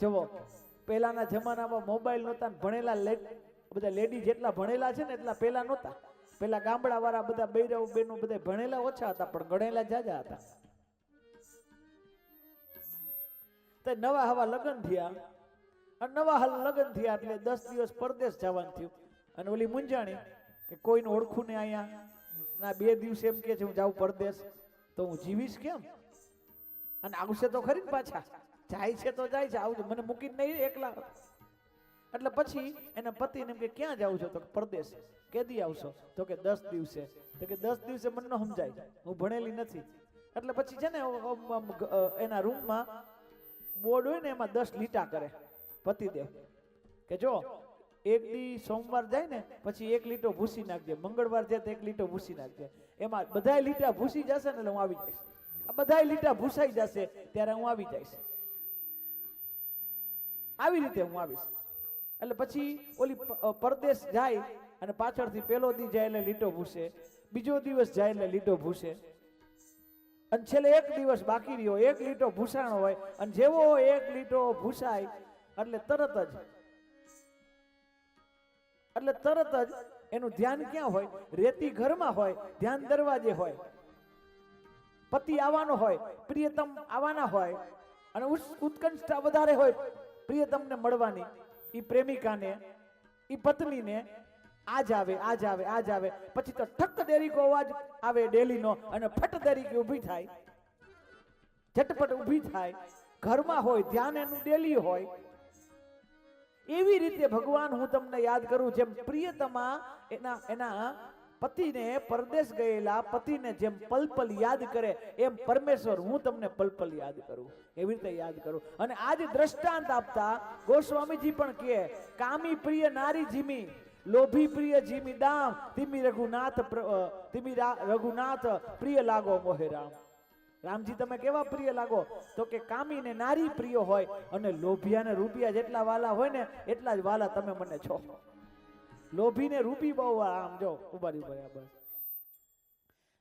જુઓ પહેલાના જમાનામાં મોબાઈલ નહોતા, ભણેલા બધા લેડી જેટલા ભણેલા છે ને એટલા પહેલા નહોતા. પેલા ગામડા વાળા બધા બૈરાઓ બેનો બધા ભણેલા ઓછા હતા પણ ગણેલા જાજા હતા. તો નવા હવા લગ્ન થયા અને નવા હાલ લગ્ન થયા એટલે 10 દિવસ પરદેશ જવાનું થયું. અને ઓલી મુંજાણી કે કોઈને ઓળખું ને અહીંયા ના 2 દિવસ એમ કે છે હું જાઉં પરદેશ, તો હું જીવીશ કેમ? અને આવશે તો ખરી ને પાછા, જાય છે તો જાય છે, આવજો મને મૂકીને નહીં એકલા. એટલે પછી એના પતિને એમ કે ક્યાં જાવ છો? તો પરદેશ. કેદી આવશો? તો કે 10 દિવસે. તો કે 10 દિવસે મને ન સમજાય, હું ભણેલી નથી. એટલે પછી છે ને એના રૂમમાં બોર્ડ હોય ને એમાં 10 લીટા કરે પતિદેવ કે જો એક દી સોમવાર જાય ને પછી 1 લીટો ભૂસી નાખજે, મંગળવાર જાય તો 1 લીટો ભૂસી નાખજે. એમાં બધાય લીટા ભૂસી જશે ને એટલે હું આવી જઈશ. આ બધાય લીટા ભૂસાઈ જશે ત્યારે હું આવી જઈશ. આવી રીતે હું આવીશ. એટલે પછી ઓલી પરદેશ જાય અને પાછળથી પેલો દી જાય એટલે લીટો ભૂસે, બીજો દિવસ જાય એટલે લીટો ભૂસે, અને છેલ્લે 1 દિવસ બાકી રહ્યો, 1 લીટો ભૂસાણો હોય. અને જેવો 1 લીટો ભૂસાય એટલે તરત જ એનું ધ્યાન ક્યાં હોય? રેતી ઘરમાં હોય, ધ્યાન દરવાજે હોય. પતિ આવવાનો હોય, પ્રિયતમ આવવાના હોય અને ઉત્કંઠતા વધારે હોય પ્રિયતમને મળવાની. ઈ પ્રેમિકાને, ઈ પત્નીને આજ આવે, આજ આવે, આજ આવે. પછી તો ઠક દેરીકો અવાજ આવે ડેલીનો અને ફટ દેરીકી ઊભી થાય, ઝટપટ ઊભી થાય. ઘરમાં હોય, ધ્યાન એનું ડેલી હોય. એવી રીતે ભગવાન હું તમને યાદ કરું, જેમ પ્રિયતમા એના પતિને પરદેશ ગયેલા પતિને જેમ પલપલ યાદ કરે એમ પરમેશ્વર હું તમને પલપલ યાદ કરું, એવી રીતે યાદ કરું. અને આજ દ્રષ્ટાંત આપતા ગોસ્વામીજી પણ કહે, કામી પ્રિય નારી જીમી, લોભી પ્રિય જીમી દામ, તિમી રઘુનાથ પ્રિય લાગો મોહે રામ. રામજી તમે કેવા પ્રિય લાગો? તો કે કામી ને નારી પ્રિય હોય અને લોભિયા ને રૂપિયા જેટલા વાલા હોય ને એટલા જ વાલા તમે મને છો. લોભી ને રૂપી બહુ આમ જો ઉભારી બરાબર,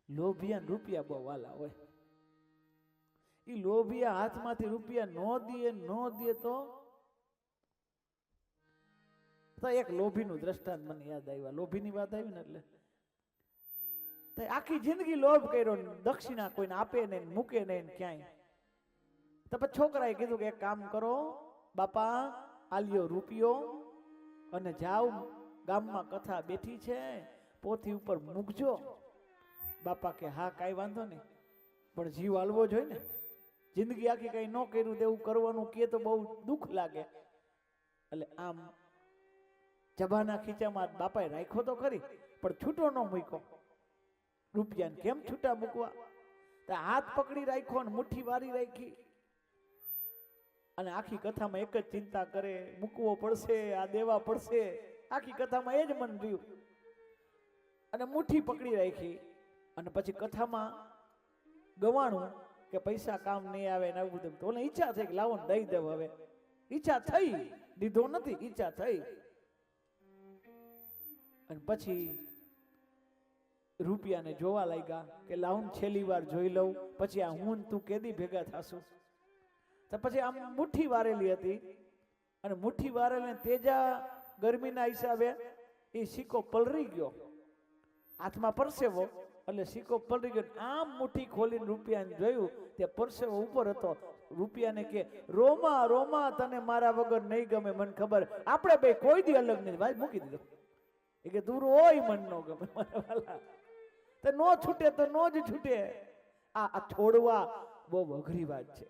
લોભિયા ને રૂપિયા બહુ વાલા હોય. ઈ લોભિયા હાથમાંથી રૂપિયા નો દે તો એક લોભીનું દ્રષ્ટાંત મને યાદ આવ્યા. લોભીની વાત આવી ને એટલે આખી જિંદગી લોભ કર્યો, દક્ષિણા કોઈને આપે નહીં, મૂકે નહીં ક્યાંય. તો પછી છોકરાએ કીધું કે એક કામ કરો બાપા, આલ્યો રૂપિયો અને જાઓ, ગામમાં કથા બેઠી છે, પોથી ઉપર મૂકજો. બાપા કે હા કાંઈ વાંધો નહીં, પણ જીવ હાલવો જોઈએ ને. જિંદગી આખી કઈ ન કર્યું તેવું કરવાનું કે તો બહુ દુઃખ લાગે. એટલે આમ જબાના ખીચામાં બાપાએ રાખ્યો તો ખરી પણ છૂટો ન મૂક્યો. રૂપિયાને કેમ છૂટા મૂકવા? હાથ પકડી રાખ્યો અને મુઠ્ઠી વારી રાખી. અને આખી કથામાં એક જ ચિંતા કરે, મૂકવો પડશે, આ દેવા પડશે. આખી કથામાં એ જ મન રહ્યું અને મુઠ્ઠી પકડી રાખી. અને પછી કથામાં ગવાણું કે પૈસા કામ નહીં આવે ને આવું બધું. તો ઈચ્છા થઈ કે લાવો દઈ દેવ. હવે ઈચ્છા થઈ, દીધો નથી, ઈચ્છા થઈ. અને પછી રૂપિયાને જોવા લાગ્યા કે લાવું છેલ્લી વાર જોઈ લઉં, પછી આ હું તું કેદી ભેગા થાશું. તો પછી આમ મુઠ્ઠી વારેલી હતી અને મુઠ્ઠી વારેલી તેજા ગરમીના હિસાબે એ સિક્કો પલરી ગયો, હાથમાં પરસેવો એટલે સિક્કો પલરી ગયો. આમ મુઠ્ઠી ખોલીને રૂપિયાને જોયું તે પરસેવો ઉપર હતો. રૂપિયાને કે રોમા રોમા તને મારા વગર નહીં ગમે, મને ખબર, આપણે બે કોઈ દી અલગ નહીં. ભાઈ મૂકી દીધો. એ કે દૂર હોય મન નો ગમે મારા વાલા, તો નો છૂટે તો નો જ છૂટે. આ છોડવા બહુ અઘરી વાત છે.